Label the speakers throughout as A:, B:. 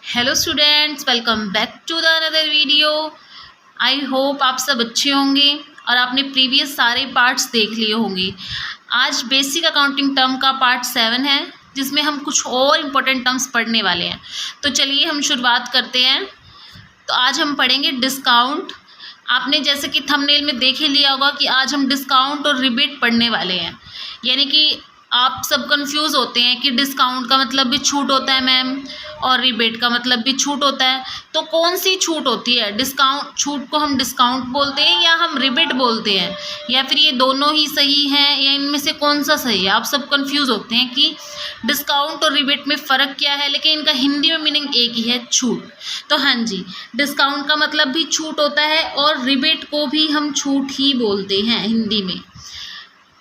A: Hello students, welcome back to the another video. I hope आप सब अच्छे होंगे और आपने प्रीवियस सारे पार्ट्स देख लिए होंगे। आज बेसिक अकाउंटिंग टर्म का पार्ट 7 है, जिसमें हम कुछ और इम्पोर्टेंट टर्म्स पढ़ने वाले हैं। तो चलिए हम शुरुआत करते हैं। तो आज हम पढ़ेंगे डिस्काउंट। आपने जैसे कि थंबनेल में देख ही लिया होगा कि आज हम डिस्काउंट और रिबेट पढ़ने वाले हैं। यानी कि आप सब कंफ्यूज होते हैं कि डिस्काउंट का मतलब भी छूट होता है मैम, और रिबेट का मतलब भी छूट होता है। तो कौन सी छूट होती है? डिस्काउंट छूट को हम डिस्काउंट बोलते हैं या हम रिबेट बोलते हैं, या फिर ये दोनों ही सही हैं, या इनमें से कौन सा सही है? आप सब कंफ्यूज होते हैं कि डिस्काउंट और रिबेट में फ़र्क क्या है, लेकिन इनका हिंदी में मीनिंग एक ही है, छूट। तो हाँ जी, डिस्काउंट का मतलब भी छूट होता है और रिबेट को भी हम छूट ही बोलते हैं हिंदी में।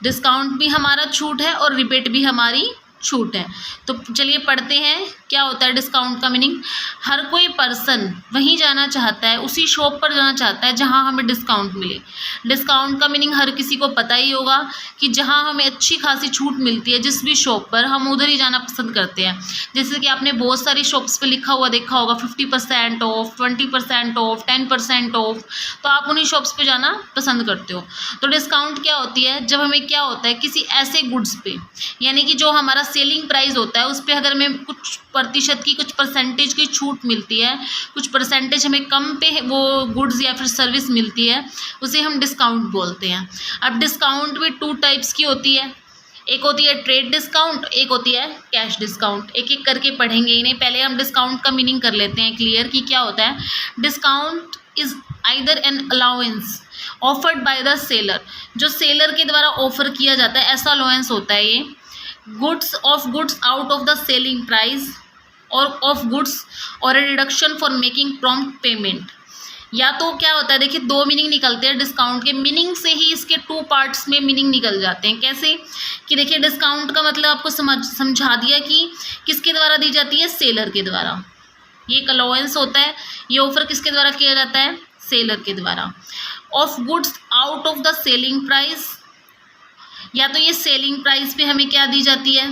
A: डिस्काउंट भी हमारा छूट है और रिबेट भी हमारी छूट है। तो चलिए पढ़ते हैं क्या होता है डिस्काउंट का मीनिंग। हर कोई पर्सन वहीं जाना चाहता है, उसी शॉप पर जाना चाहता है जहां हमें डिस्काउंट मिले। डिस्काउंट का मीनिंग हर किसी को पता ही होगा कि जहां हमें अच्छी खासी छूट मिलती है, जिस भी शॉप पर, हम उधर ही जाना पसंद करते हैं। जैसे कि आपने बहुत सारी शॉप्स पे लिखा हुआ देखा होगा 50% ऑफ, 20% ऑफ, 10% ऑफ, तो आप उन्हीं शॉप्स पे जाना पसंद करते हो। तो डिस्काउंट क्या होती है? जब हमें क्या होता है, किसी ऐसे गुड्स पे, यानी कि जो हमारा सेलिंग प्राइस होता है उस पर अगर हमें कुछ प्रतिशत की, कुछ परसेंटेज की छूट मिलती है, कुछ परसेंटेज हमें कम पे वो गुड्स या फिर सर्विस मिलती है, उसे हम डिस्काउंट बोलते हैं। अब डिस्काउंट भी 2 टाइप्स की होती है। एक होती है ट्रेड डिस्काउंट, एक होती है कैश डिस्काउंट। एक एक करके पढ़ेंगे इन्हें। पहले हम डिस्काउंट का मीनिंग कर लेते हैं क्लियर कि क्या होता है। Discount is either an allowance offered by the seller. जो सेलर के द्वारा ऑफर किया जाता है, ऐसा अलाउंस होता है ये। Goods out of the selling price और ऑफ गुड्स और a deduction for making prompt payment. या तो क्या होता है, देखिए 2 मीनिंग निकलते हैं डिस्काउंट के। मीनिंग से ही इसके 2 पार्ट्स में मीनिंग निकल जाते हैं। कैसे कि देखिए, डिस्काउंट का मतलब आपको समझा दिया कि किसके द्वारा दी जाती है, सेलर के द्वारा। ये एक अलाउंस होता है, ये ऑफर किसके द्वारा किया जाता है, सेलर के द्वारा। Of goods out of the selling price, या तो ये सेलिंग प्राइस पे हमें क्या दी जाती है,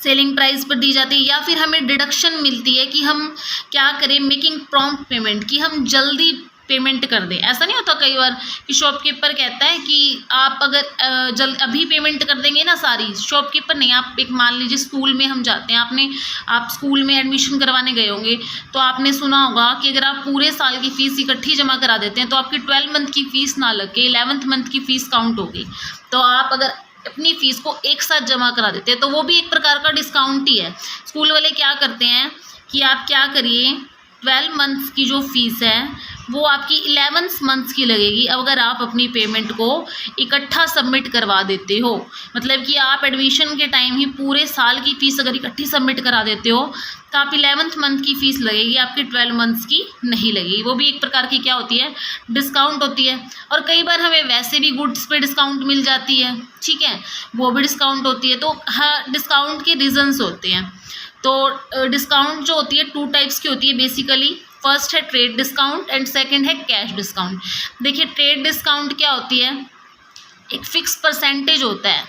A: सेलिंग प्राइस पर दी जाती है, या फिर हमें डिडक्शन मिलती है कि हम क्या करें, मेकिंग प्रॉम्प्ट पेमेंट, कि हम जल्दी पेमेंट कर दें। ऐसा नहीं होता कई बार कि शॉपकीपर कहता है कि आप अगर अभी पेमेंट कर देंगे ना सारी, शॉपकीपर नहीं, आप एक मान लीजिए स्कूल में हम जाते हैं, आप स्कूल में एडमिशन करवाने गए होंगे, तो आपने सुना होगा कि अगर आप पूरे साल की फ़ीस इकट्ठी जमा करा देते हैं तो आपकी 12 मंथ की फ़ीस ना लग के 11th मंथ की फ़ीस काउंट होगी। तो आप अगर अपनी फ़ीस को एक साथ जमा करा देते हैं तो वो भी एक प्रकार का डिस्काउंट ही है। स्कूल वाले क्या करते हैं कि आप क्या करिए, 12 मंथ्स की जो फ़ीस है वो आपकी 11th मंथ्स की लगेगी अगर आप अपनी पेमेंट को इकट्ठा सबमिट करवा देते हो। मतलब कि आप एडमिशन के टाइम ही पूरे साल की फ़ीस अगर इकट्ठी सबमिट करा देते हो तो आप 11th मंथ की फ़ीस लगेगी, आपकी 12 मंथ्स की नहीं लगेगी। वो भी एक प्रकार की क्या होती है, डिस्काउंट होती है। और कई बार हमें वैसे भी गुड्स पे डिस्काउंट मिल जाती है, ठीक है, वो भी डिस्काउंट होती है। तो हाँ, डिस्काउंट के रीजंस होते हैं। तो डिस्काउंट जो होती है 2 टाइप्स की होती है बेसिकली। फर्स्ट है ट्रेड डिस्काउंट एंड सेकंड है कैश डिस्काउंट। देखिए, ट्रेड डिस्काउंट क्या होती है, एक फिक्स परसेंटेज होता है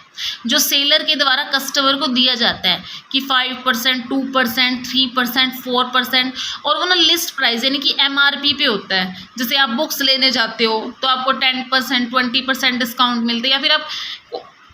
A: जो सेलर के द्वारा कस्टमर को दिया जाता है कि 5%, 2%, 3%, 4%, और वो ना लिस्ट प्राइस यानी कि MRP पे होता है। जैसे आप बुक्स लेने जाते हो तो आपको 10%, 20% डिस्काउंट मिलते हैं, या फिर आप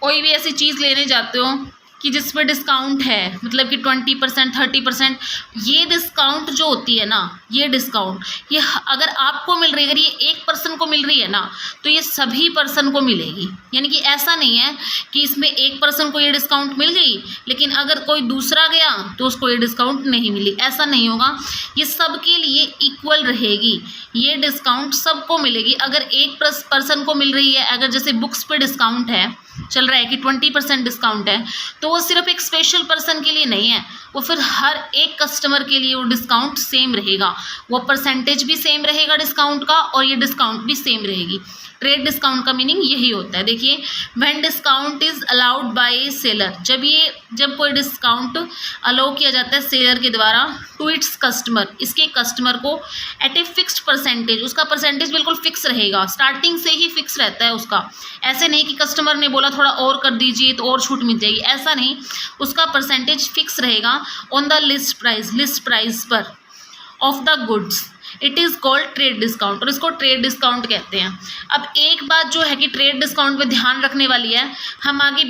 A: कोई भी ऐसी चीज़ लेने जाते हो कि जिस पर डिस्काउंट है, मतलब कि 20%, 30%, ये डिस्काउंट जो होती है ना, ये डिस्काउंट ये अगर आपको मिल रही है, अगर ये एक पर्सन को मिल रही है ना, तो ये सभी पर्सन को मिलेगी। यानी कि ऐसा नहीं है कि इसमें एक पर्सन को ये डिस्काउंट मिल गई लेकिन अगर कोई दूसरा गया तो उसको ये डिस्काउंट नहीं मिली, ऐसा नहीं होगा। ये सबके लिए इक्वल रहेगी, ये डिस्काउंट सबको मिलेगी। अगर एक पर्सन को मिल रही है, अगर जैसे बुक्स पे डिस्काउंट है, चल रहा है कि 20% डिस्काउंट है, तो वो सिर्फ एक स्पेशल पर्सन के लिए नहीं है, वो फिर हर एक कस्टमर के लिए वो डिस्काउंट सेम रहेगा। वो परसेंटेज भी सेम रहेगा डिस्काउंट का और ये डिस्काउंट भी सेम रहेगी। ट्रेड डिस्काउंट का मीनिंग यही होता है। देखिए, when discount is allowed by seller, जब कोई डिस्काउंट अलाउ किया जाता है सेलर के द्वारा टू इट्स कस्टमर, इसके कस्टमर को एट ए फिक्स्ड परसेंटेज, उसका परसेंटेज बिल्कुल फिक्स रहेगा, स्टार्टिंग से ही फिक्स रहता है उसका। ऐसे नहीं कि कस्टमर ने बोला थोड़ा और कर दीजिए तो और छूट मिल जाएगी, ऐसा नहीं, उसका परसेंटेज फिक्स रहेगा ऑन द लिस्ट प्राइस पर of the goods, it is called trade discount, और इसको ट्रेड डिस्काउंट कहते हैं। अब एक बात जो है कि ट्रेड डिस्काउंट पे ध्यान रखने वाली है, हम आगे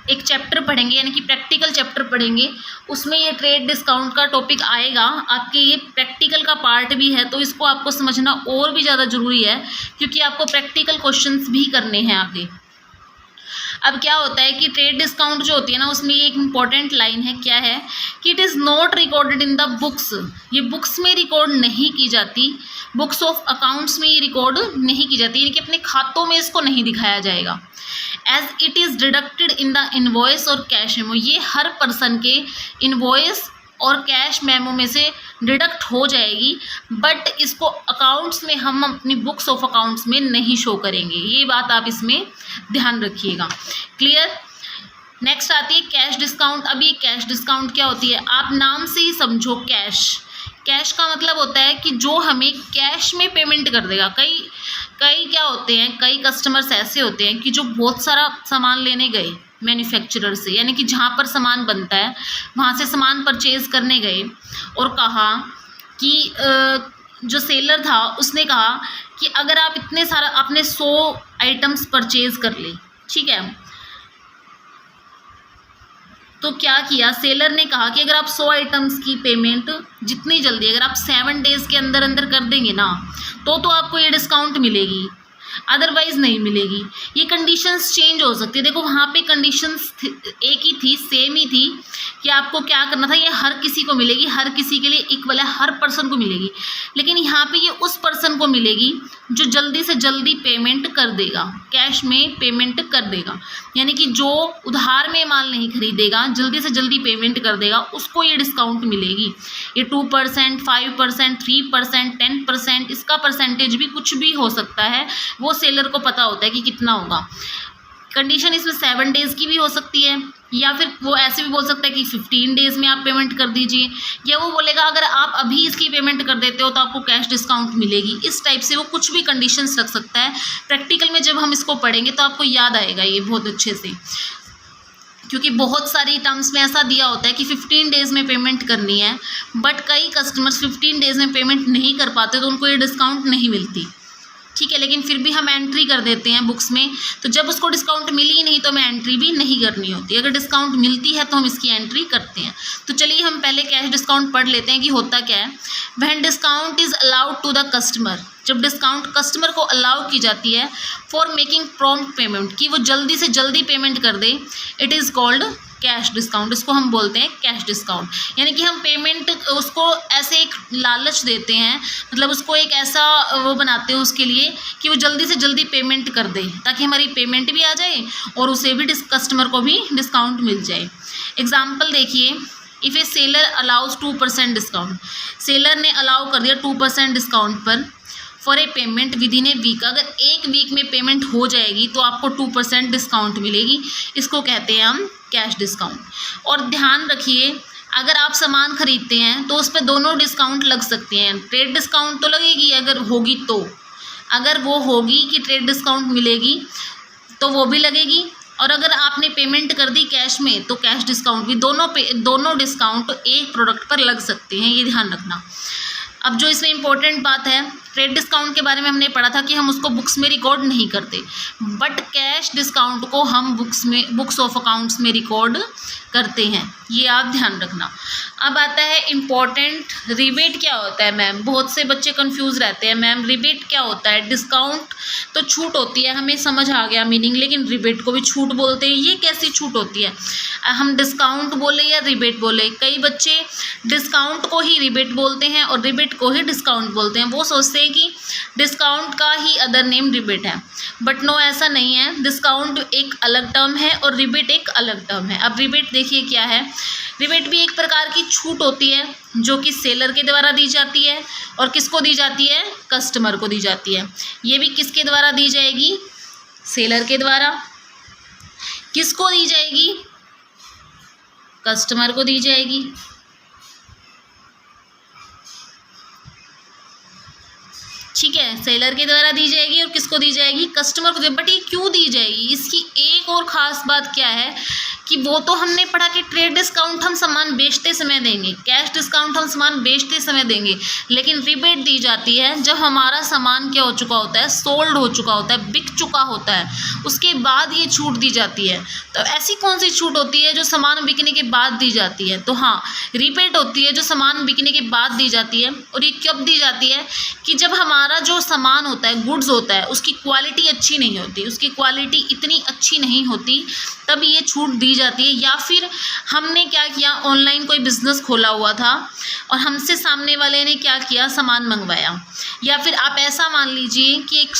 A: एक चैप्टर पढ़ेंगे यानी कि प्रैक्टिकल चैप्टर पढ़ेंगे, उसमें ये ट्रेड डिस्काउंट का टॉपिक आएगा। आपके ये प्रैक्टिकल का पार्ट भी है, तो इसको आपको समझना और भी ज़्यादा ज़रूरी है, क्योंकि आपको प्रैक्टिकल क्वेश्चंस भी करने हैं आगे। अब क्या होता है कि ट्रेड डिस्काउंट जो होती है ना, उसमें एक इम्पॉर्टेंट लाइन है, क्या है कि it is not recorded in the books, ये बुक्स में रिकॉर्ड नहीं की जाती, बुक्स ऑफ अकाउंट्स में ये रिकॉर्ड नहीं की जाती, यानी कि अपने खातों में इसको नहीं दिखाया जाएगा। As it is deducted in the invoice और कैश मेमो, ये हर पर्सन के इनवॉइस और कैश मेमो में से डिडक्ट हो जाएगी, बट इसको अकाउंट्स में हम अपनी बुक्स ऑफ अकाउंट्स में नहीं शो करेंगे। ये बात आप इसमें ध्यान रखिएगा। क्लियर। नेक्स्ट आती है कैश डिस्काउंट। अब ये कैश डिस्काउंट क्या होती है, आप नाम से ही समझो। कैश का मतलब होता है कि जो हमें कैश में पेमेंट कर देगा। कई क्या होते हैं, कई कस्टमर्स ऐसे होते हैं कि जो बहुत सारा सामान लेने गए मैन्युफैक्चरर से, यानी कि जहाँ पर सामान बनता है वहाँ से सामान परचेज़ करने गए, और कहा कि जो सेलर था उसने कहा कि अगर आप इतने सारा आपने 100 आइटम्स परचेज़ कर ले, ठीक है, तो क्या किया सेलर ने कहा कि अगर आप 100 आइटम्स की पेमेंट जितनी जल्दी, अगर आप 7 डेज़ के अंदर अंदर कर देंगे ना, तो आपको ये डिस्काउंट मिलेगी, अदरवाइज़ नहीं मिलेगी। ये कंडीशंस चेंज हो सकती है। देखो वहाँ पे कंडीशंस एक ही थी, सेम ही थी कि आपको क्या करना था, ये हर किसी को मिलेगी, हर किसी के लिए इक्वल है, हर पर्सन को मिलेगी, लेकिन यहाँ पे ये उस पर्सन को मिलेगी जो जल्दी से जल्दी पेमेंट कर देगा, कैश में पेमेंट कर देगा, यानी कि जो उधार में माल नहीं खरीदेगा, जल्दी से जल्दी पेमेंट कर देगा, उसको ये डिस्काउंट मिलेगी। ये 2%, 5%, 3%, 10%, इसका परसेंटेज भी कुछ भी हो सकता है, वो सेलर को पता होता है कि कितना होगा। कंडीशन इसमें 7 डेज़ की भी हो सकती है, या फिर वो ऐसे भी बोल सकता है कि 15 डेज़ में आप पेमेंट कर दीजिए, या वो बोलेगा अगर आप अभी इसकी पेमेंट कर देते हो तो आपको कैश डिस्काउंट मिलेगी। इस टाइप से वो कुछ भी कंडीशंस रख सकता है। प्रैक्टिकल में जब हम इसको पढ़ेंगे तो आपको याद आएगा ये बहुत अच्छे से, क्योंकि बहुत सारी टर्म्स में ऐसा दिया होता है कि 15 डेज़ में पेमेंट करनी है, बट कई कस्टमर्स 15 डेज़ में पेमेंट नहीं कर पाते, तो उनको ये डिस्काउंट नहीं मिलती, ठीक है, लेकिन फिर भी हम एंट्री कर देते हैं बुक्स में। तो जब उसको डिस्काउंट मिली ही नहीं तो हमें एंट्री भी नहीं करनी होती, अगर डिस्काउंट मिलती है तो हम इसकी एंट्री करते हैं। तो चलिए हम पहले कैश डिस्काउंट पढ़ लेते हैं कि होता क्या है। When discount is allowed to the customer, जब डिस्काउंट कस्टमर को अलाउ की जाती है फॉर मेकिंग प्रॉम्प्ट पेमेंट, कि वो जल्दी से जल्दी पेमेंट कर दे, it is called cash discount. इसको हम बोलते हैं कैश डिस्काउंट, यानी कि हम पेमेंट उसको ऐसे एक लालच देते हैं, मतलब उसको एक ऐसा वो बनाते हैं उसके लिए कि वो जल्दी से जल्दी पेमेंट कर दे, ताकि हमारी पेमेंट भी आ जाए और उसे भी कस्टमर को भी डिस्काउंट मिल जाए। एग्जाम्पल देखिए, if a seller allows 2% discount, seller ने अलाउ कर दिया 2% डिस्काउंट पर for a payment within a week, अगर एक वीक में पेमेंट हो जाएगी तो आपको 2% डिस्काउंट मिलेगी, इसको कहते हैं हम कैश डिस्काउंट। और ध्यान रखिए, अगर आप सामान खरीदते हैं तो उस पर दोनों डिस्काउंट लग सकते हैं। ट्रेड डिस्काउंट तो लगेगी अगर होगी तो, अगर वो होगी कि ट्रेड डिस्काउंट मिलेगी तो वो भी लगेगी, और अगर आपने पेमेंट कर दी कैश में तो कैश डिस्काउंट भी, दोनों डिस्काउंट एक प्रोडक्ट पर लग सकते हैं, ये ध्यान रखना। अब जो इसमें इम्पोर्टेंट बात है, ट्रेड डिस्काउंट के बारे में हमने पढ़ा था कि हम उसको बुक्स में रिकॉर्ड नहीं करते, बट कैश डिस्काउंट को हम बुक्स ऑफ अकाउंट्स में रिकॉर्ड करते हैं, ये आप ध्यान रखना। अब आता है इम्पॉर्टेंट, रिबेट क्या होता है मैम, बहुत से बच्चे कंफ्यूज रहते हैं, मैम रिबेट क्या होता है। डिस्काउंट तो छूट होती है, हमें समझ आ गया मीनिंग, लेकिन रिबेट को भी छूट बोलते हैं, ये कैसी छूट होती है, हम डिस्काउंट बोले या रिबेट बोले। कई बच्चे डिस्काउंट को ही रिबेट बोलते हैं और रिबेट को ही डिस्काउंट बोलते हैं, वो सोचते हैं कि डिस्काउंट का ही अदर नेम रिबेट है, बट नो, ऐसा नहीं है। डिस्काउंट एक अलग टर्म है और रिबेट एक अलग टर्म है। अब रिबेट देखिए क्या है, रिबेट भी एक प्रकार की छूट होती है जो कि सेलर के द्वारा दी जाती है, और किसको दी जाती है, कस्टमर को दी जाती है। ये भी किसके द्वारा दी जाएगी, सेलर के द्वारा। किसको दी जाएगी, कस्टमर को दी जाएगी। ठीक है, सेलर के द्वारा दी जाएगी और किसको दी जाएगी, कस्टमर को। बट ये क्यों दी जाएगी, इसकी एक और ख़ास बात क्या है कि वो तो हमने पढ़ा कि ट्रेड डिस्काउंट हम सामान बेचते समय देंगे, कैश डिस्काउंट हम सामान बेचते समय देंगे, लेकिन रिबेट दी जाती है जब हमारा सामान क्या हो चुका होता है, सोल्ड हो चुका होता है, बिक चुका होता है, उसके बाद ये छूट दी जाती है। तो ऐसी कौन सी छूट होती है जो सामान बिकने के बाद दी जाती है? तो हाँ, रिबेट होती है जो सामान बिकने के बाद दी जाती है। और ये कब दी जाती है? कि जब हमारा जो सामान होता है, गुड्स होता है, उसकी क्वालिटी अच्छी नहीं होती, उसकी क्वालिटी इतनी अच्छी नहीं होती, तब ये छूट दी जाती है। या फिर हमने क्या किया, ऑनलाइन कोई बिज़नेस खोला हुआ था और हमसे सामने वाले ने क्या किया, सामान मंगवाया। या फिर आप ऐसा मान लीजिए कि एक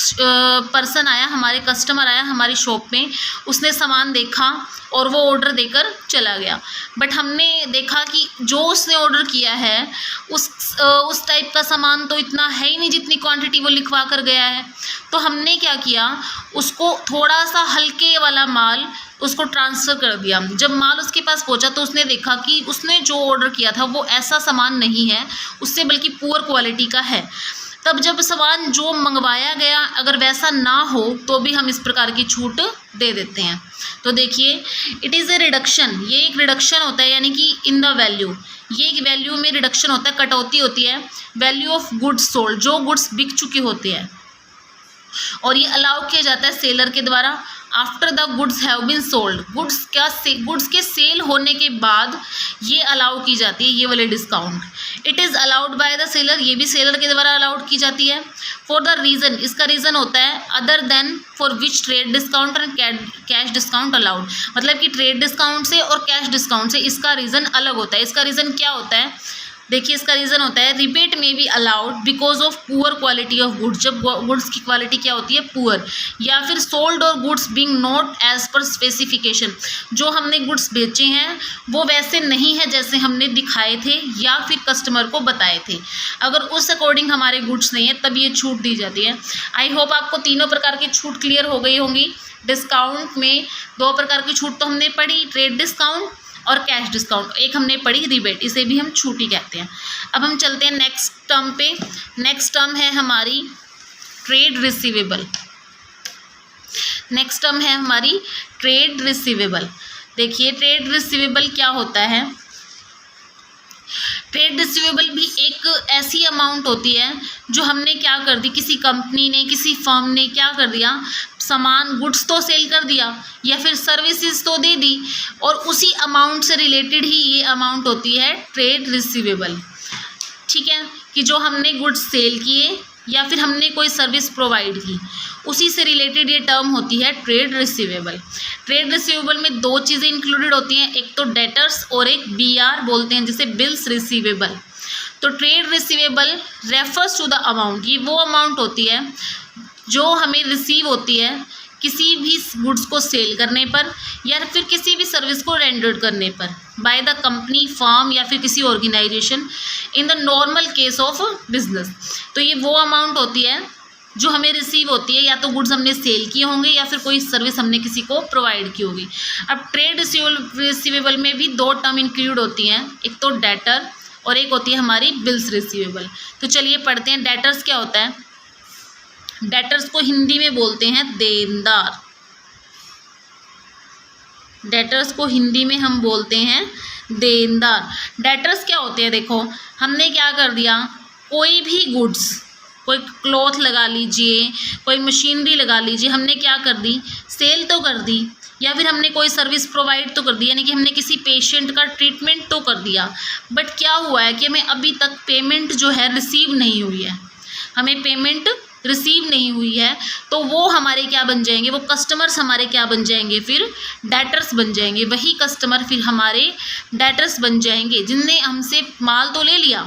A: पर्सन आया, हमारे कस्टमर आया हमारी शॉप में, उसने सामान देखा और वो ऑर्डर देकर चला गया, बट हमने देखा कि जो उसने ऑर्डर किया है उस टाइप का सामान तो इतना है ही नहीं जितनी क्वांटिटी वो लिखवा कर गया है। तो हमने क्या किया, उसको थोड़ा सा हल्के वाला माल उसको ट्रांसफ़र कर दिया। जब माल उसके पास पहुंचा तो उसने देखा कि उसने जो ऑर्डर किया था वो ऐसा सामान नहीं है, उससे बल्कि पुअर क्वालिटी का है। तब जब सामान जो मंगवाया गया अगर वैसा ना हो तो भी हम इस प्रकार की छूट दे देते हैं। तो देखिए, इट इज़ ए रिडक्शन, ये एक रिडक्शन होता है, यानी कि इन द वैल्यू, ये एक वैल्यू में रिडक्शन होता है, कटौती होती है, वैल्यू ऑफ गुड्स सोल्ड, जो गुड्स बिक चुके होते हैं। और ये अलाउ किया जाता है सेलर के द्वारा after the goods have been sold, goods के सेल होने के बाद ये अलाउ की जाती है, ये वाले discount. It is allowed by the seller, ये भी सेलर के द्वारा अलाउड की जाती है। फॉर द रीज़न, इसका रीज़न होता है other than for which trade discount and cash discount allowed, मतलब कि ट्रेड डिस्काउंट से और कैश डिस्काउंट से इसका रीज़न अलग होता है। इसका रीज़न क्या होता है, देखिए, इसका रीज़न होता है रिबेट में be allowed because of poor quality of goods, जब गुड्स की क्वालिटी क्या होती है, पुअर। या फिर सोल्ड और goods being not as per specification, जो हमने गुड्स बेचे हैं वो वैसे नहीं है जैसे हमने दिखाए थे या फिर कस्टमर को बताए थे। अगर उस अकॉर्डिंग हमारे गुड्स नहीं है तब ये छूट दी जाती है। आई होप आपको तीनों प्रकार की छूट क्लियर हो गई होंगी। डिस्काउंट में दो प्रकार की छूट तो हमने पढ़ी, ट्रेड डिस्काउंट और कैश डिस्काउंट, एक हमने पढ़ी रिबेट, इसे भी हम छूट ही कहते हैं। अब हम चलते हैं नेक्स्ट टर्म पे। नेक्स्ट टर्म है हमारी ट्रेड रिसीवेबल। नेक्स्ट टर्म है हमारी ट्रेड रिसीवेबल। देखिए, ट्रेड रिसीवेबल क्या होता है। ट्रेड रिसीवेबल भी एक ऐसी अमाउंट होती है जो हमने क्या कर दी, किसी कंपनी ने, किसी फर्म ने क्या कर दिया, सामान गुड्स तो सेल कर दिया या फिर सर्विसेज तो दे दी, और उसी अमाउंट से रिलेटेड ही ये अमाउंट होती है ट्रेड रिसीवेबल। ठीक है, कि जो हमने गुड्स सेल किए या फिर हमने कोई सर्विस प्रोवाइड की, उसी से रिलेटेड ये टर्म होती है ट्रेड रिसीवेबल। ट्रेड रिसीवेबल में दो चीज़ें इंक्लूडेड होती हैं, एक तो डेटर्स और एक BR बोलते हैं जिसे बिल्स रिसीवेबल। तो trade receivable refers to the amount, ये वो अमाउंट होती है जो हमें रिसीव होती है किसी भी गुड्स को सेल करने पर या फिर किसी भी सर्विस को रेंडर करने पर बाय द कंपनी, फर्म या फिर किसी organization in the normal case of business. तो ये वो अमाउंट होती है जो हमें रिसीव होती है, या तो गुड्स हमने सेल किए होंगे या फिर कोई सर्विस हमने किसी को प्रोवाइड की होगी। अब ट्रेड रिसीवेबल में भी दो टर्म इंक्लूड होती हैं, एक तो डेटर और एक होती है हमारी बिल्स रिसीवेबल। तो चलिए पढ़ते हैं, डेटर्स क्या होता है। डेटर्स को हिंदी में बोलते हैं देनदार। डेटर्स को हिंदी में हम बोलते हैं देनदार। डेटर्स क्या होते हैं, देखो हमने क्या कर दिया, कोई भी गुड्स, कोई क्लॉथ लगा लीजिए, कोई मशीनरी लगा लीजिए, हमने क्या कर दी, सेल तो कर दी, या फिर हमने कोई सर्विस प्रोवाइड तो कर दी, यानी कि हमने किसी पेशेंट का ट्रीटमेंट तो कर दिया, बट क्या हुआ है कि हमें अभी तक पेमेंट जो है रिसीव नहीं हुई है, हमें पेमेंट रिसीव नहीं हुई है। तो वो हमारे क्या बन जाएंगे, वो कस्टमर्स हमारे क्या बन जाएंगे, फिर डेटर्स बन जाएंगे। वही कस्टमर फिर हमारे डेटर्स बन जाएंगे जिनने हमसे माल तो ले लिया,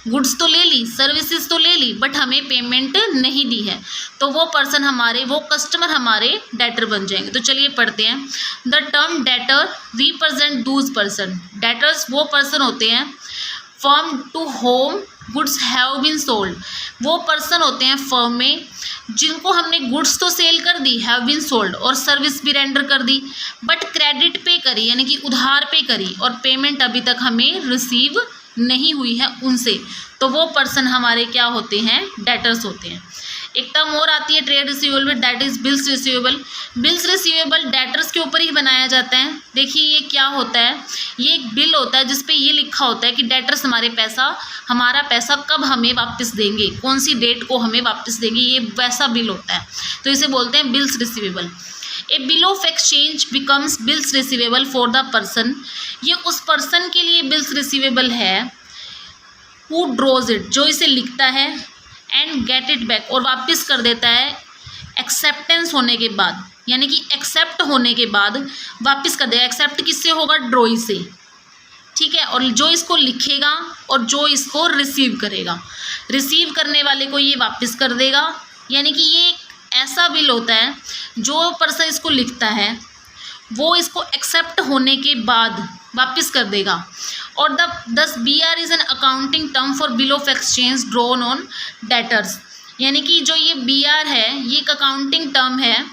A: गुड्स तो ले ली, सर्विसेज तो ले ली, बट हमें पेमेंट नहीं दी है। तो वो पर्सन हमारे, वो कस्टमर हमारे डेटर बन जाएंगे। तो चलिए पढ़ते हैं। The term debtor represent those person. Debtors वो पर्सन होते हैं firm to whom goods have been sold. वो पर्सन होते हैं फर्म में जिनको हमने गुड्स तो सेल कर दी, हैव बीन सोल्ड, और सर्विस भी रेंडर कर दी, बट क्रेडिट पे करी, यानी कि उधार पे करी, और पेमेंट अभी तक हमें रिसीव नहीं हुई है उनसे। तो वो पर्सन हमारे क्या होते हैं, डेटर्स होते हैं। एक टर्म और आती है ट्रेड रिसीवेबल में, that is bills receivable. Bills receivable debtors के ऊपर ही बनाया जाता है। देखिए ये क्या होता है, ये एक बिल होता है जिसपे ये लिखा होता है कि डेटर्स हमारा पैसा कब हमें वापस देंगे, कौन सी डेट को हमें वापस देंगे, ये वैसा बिल होता है, तो इसे बोलते हैं bills receivable. A bill of exchange becomes bills receivable for the person, ये उस पर्सन के लिए बिल्स रिसीवेबल है हु ड्रॉज इट, जो इसे लिखता है, एंड गेट इट बैक, और वापस कर देता है एक्सेप्टेंस होने के बाद, यानी कि एक्सेप्ट होने के बाद वापस कर देगा। एक्सेप्ट किससे होगा, ड्रॉई से, ठीक है। और जो इसको लिखेगा और जो इसको रिसीव करेगा, रिसीव करने वाले को ये वापस कर देगा। यानी कि ये एक ऐसा बिल होता है, जो पर्सन इसको लिखता है वो इसको एक्सेप्ट होने के बाद वापस कर देगा। और दस BR is an accounting term for bill of exchange drawn on debtors, यानी कि जो ये BR है ये एक अकाउंटिंग टर्म है,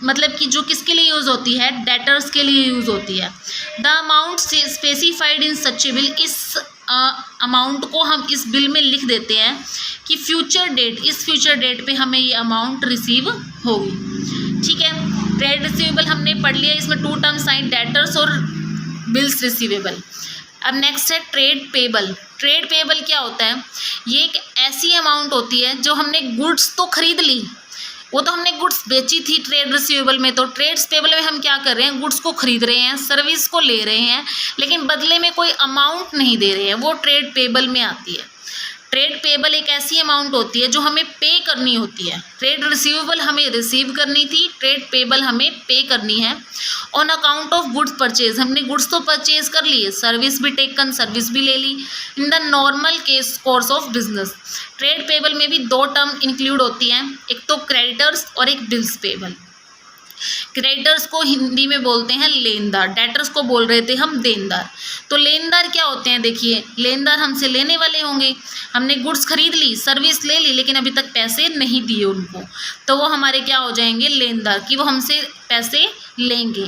A: मतलब कि जो किसके लिए यूज़ होती है, डेटर्स के लिए यूज़ होती है। The amount specified in such A bill, इस अमाउंट को हम इस बिल में लिख देते हैं कि फ्यूचर डेट, इस फ्यूचर डेट पे हमें ये अमाउंट रिसीव होगी, ठीक है। ट्रेड रिसीवेबल हमने पढ़ लिया, इसमें 2 टर्म्स आई, डेटर्स और बिल्स रिसीवेबल। अब नेक्स्ट है ट्रेड पेबल। ट्रेड पेबल क्या होता है, ये एक ऐसी अमाउंट होती है जो हमने गुड्स तो खरीद ली, वो तो हमने गुड्स बेची थी ट्रेड रिसीवेबल में, तो ट्रेड्स पेबल में हम क्या कर रहे हैं, गुड्स को खरीद रहे हैं, सर्विस को ले रहे हैं, लेकिन बदले में कोई अमाउंट नहीं दे रहे हैं, वो ट्रेड पेबल में आती है। ट्रेड पेबल एक ऐसी अमाउंट होती है जो हमें पे करनी होती है। ट्रेड रिसीवेबल हमें रिसीव करनी थी, ट्रेड पेबल हमें पे करनी है। On account of goods purchase, हमने गुड्स तो परचेज कर लिए, सर्विस भी टेकन, सर्विस भी ले ली, in the normal case course of business. Trade payable में भी 2 टर्म इंक्लूड होती हैं, एक तो क्रेडिटर्स और एक बिल्स पेबल। क्रेडिटर्स को हिंदी में बोलते हैं लेनदार, डेटर्स को बोल रहे थे हम देनदार। तो लेनदार क्या होते हैं, देखिए लेनदार हमसे लेने वाले होंगे, हमने गुड्स खरीद ली, सर्विस ले ली, लेकिन अभी तक पैसे नहीं दिए उनको, तो वो हमारे क्या हो जाएंगे, लेनदार, कि वो हमसे पैसे लेंगे।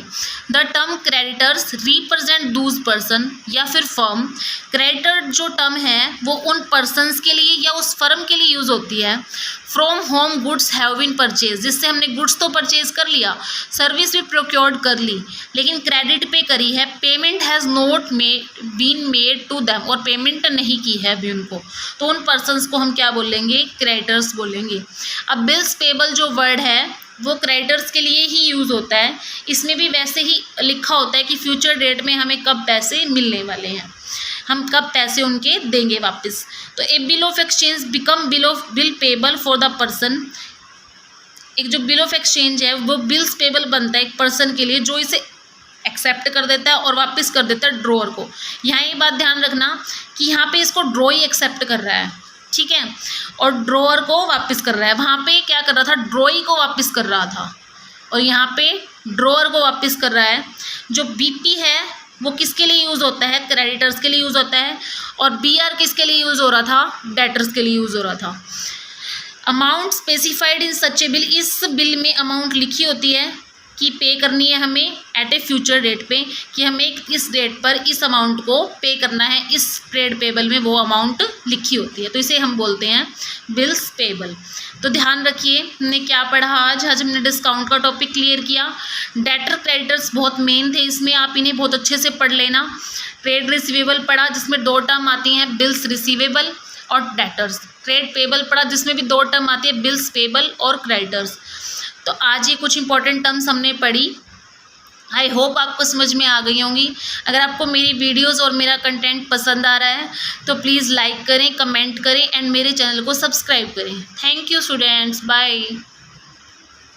A: The term creditors represent those person या फिर फर्म। क्रेडिटर जो टर्म है वो उन पर्सनस के लिए या उस फर्म के लिए यूज़ होती है from whom goods have been purchase, जिससे हमने गुड्स तो परचेज कर लिया, सर्विस भी प्रोक्योर्ड कर ली, लेकिन क्रेडिट पे करी है, payment has not been made to them, और पेमेंट नहीं की है अभी उनको, तो उन पर्सनस को हम क्या बोलेंगे, क्रेडिटर्स बोलेंगे। अब बिल्स पेबल जो वर्ड है वो क्रेडिटर्स के लिए ही यूज़ होता है, इसमें भी वैसे ही लिखा होता है कि फ्यूचर डेट में हमें कब पैसे मिलने वाले हैं, हम कब पैसे उनके देंगे वापस। तो a bill of exchange become bill payable for the person, एक जो बिल ऑफ एक्सचेंज है वो बिल्स पेबल बनता है एक पर्सन के लिए जो इसे एक्सेप्ट कर देता है और वापस कर देता है ड्रॉअर को। यहाँ ये बात ध्यान रखना कि यहाँ पे इसको ड्रॉ ही एक्सेप्ट कर रहा है, ठीक है, और ड्रॉअर को वापस कर रहा है। वहाँ पे क्या कर रहा था, ड्रॉई को वापस कर रहा था, और यहाँ पे ड्रॉअर को वापस कर रहा है। जो बीपी है वो किसके लिए यूज़ होता है, क्रेडिटर्स के लिए यूज़ होता है, और बीआर किसके लिए यूज़ हो रहा था, डेटर्स के लिए यूज़ हो रहा था। Amount specified in such A bill, इस बिल में अमाउंट लिखी होती है कि पे करनी है हमें एट ए फ्यूचर डेट पे, कि हमें इस डेट पर इस अमाउंट को पे करना है, इस ट्रेड पेबल में वो अमाउंट लिखी होती है, तो इसे हम बोलते हैं बिल्स पेबल। तो ध्यान रखिए हमने क्या पढ़ा आज हमने डिस्काउंट का टॉपिक क्लियर किया। डेटर क्रेडिटर्स बहुत मेन थे इसमें, आप इन्हें बहुत अच्छे से पढ़ लेना। ट्रेड रिसीवेबल पढ़ा जिसमें 2 टर्म आती हैं, बिल्स रिसीवेबल और डेटर्स। ट्रेड पेबल पढ़ा जिसमें भी 2 टर्म आती है, बिल्स पेबल और क्रेडिटर्स। तो आज ये कुछ इंपॉर्टेंट टर्म्स हमने पढ़ी, आई होप आपको समझ में आ गई होंगी। अगर आपको मेरी वीडियोस और मेरा कंटेंट पसंद आ रहा है तो प्लीज़ लाइक करें, कमेंट करें एंड मेरे चैनल को सब्सक्राइब करें। Thank you students, bye.